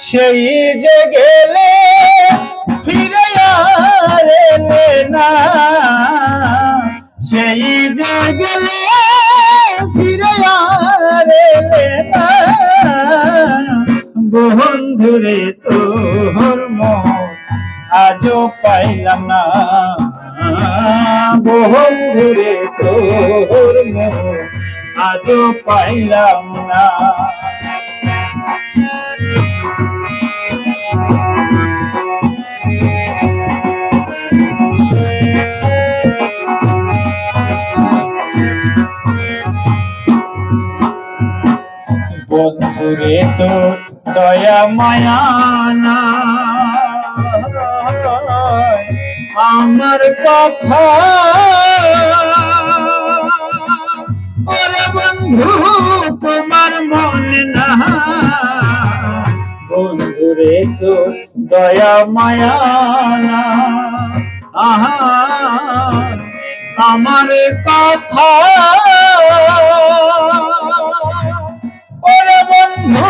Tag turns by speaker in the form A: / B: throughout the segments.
A: সেই যে গেলে ফিরে আর এলে না, সেই যে গেলে ফিরে আর এলে না, বন্ধুরে তোর মন আজও পাইলাম না, বন্ধুরে তোর মন আজও পাইলাম না। বন্ধুরে তোর দয়া মায়া না, আমার কথা ওরে বন্ধু তোমার মনে না, বন্ধুরে তোর দয়া মায়া না, আমার কথা ওরে বন্ধু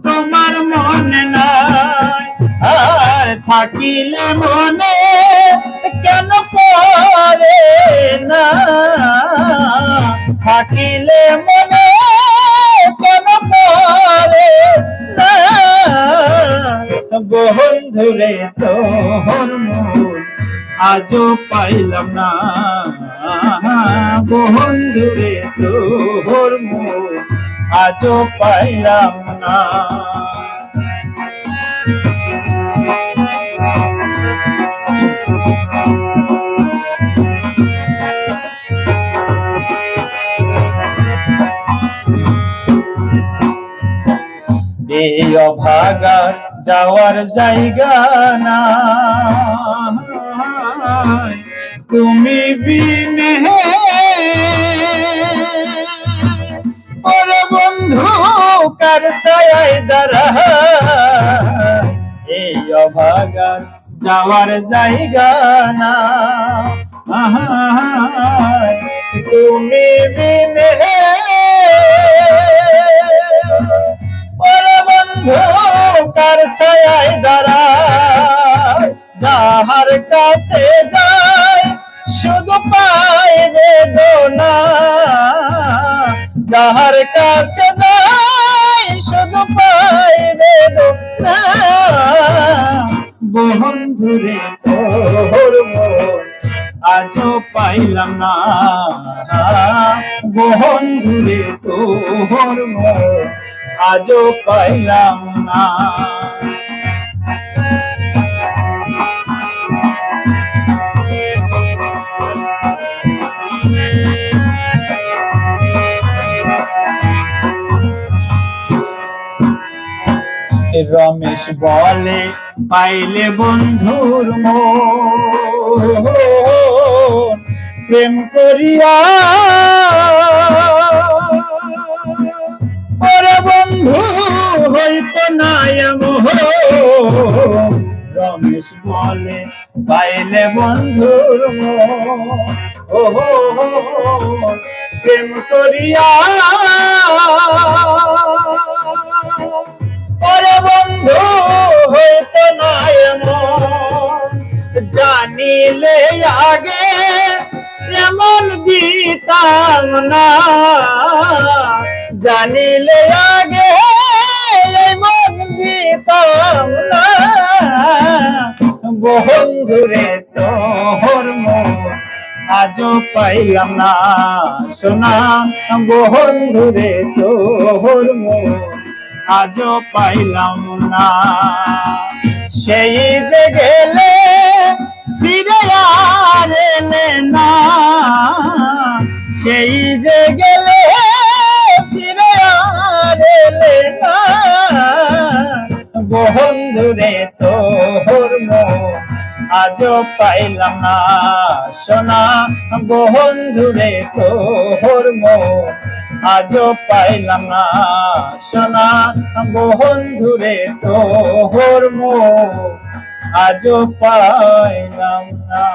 A: তোমার মনে নাই, আর থাকিলে মনে কেন পড়ে না, থাকিলে মনে কেন পড়ে না, বন্ধুরে তোর মন আজও পাইলাম না, বন্ধুরে তোর মন আজও পাইলাম না। এই অভাগার যাওয়ার জায়গা না, তুমি বিনে ওরে বন্ধু কার ছায়ায় দাঁড়ায়, এই অভাগার যাওয়ার জায়গা না, তুমি বিনে ওরে বন্ধু কার ছায়ায় দাঁড়ায়, যাহার কাছে যায় শুধু পায় বেদনা, যাহার কাছে যায় শুধু পায় বেদনা, বন্ধুরে তোর মন আজও পাইলাম না, বন্ধুরে তোর মন আজও পাইলাম না। রমেশ বলে পাইলে বন্ধুর মন প্রেম করিয়া ওরে বন্ধু হইতো না এমন, রমেশ বলে পাইলে বন্ধুর মন প্রেম করিয়া ওরে বন্ধু হইতো না এমন, জানিলে আগে এমন দিতাম না, জানিলে আগে এমন দিতাম না, বন্ধুরে তোর মন আজও পাইলাম না, সোনা বন্ধুরে তোর মন আজও পাইলাম না, সেই যে গেলে ফিরে আর এলে না, সেই যে গেলে ফিরে আর এলে না, বন্ধুরে তোর মন আজও পাইলাম না, সোনা বন্ধুরে তোর মন আজও পাইলাম না, সোনা বন্ধুরে তোর মন আজও পাইলাম না।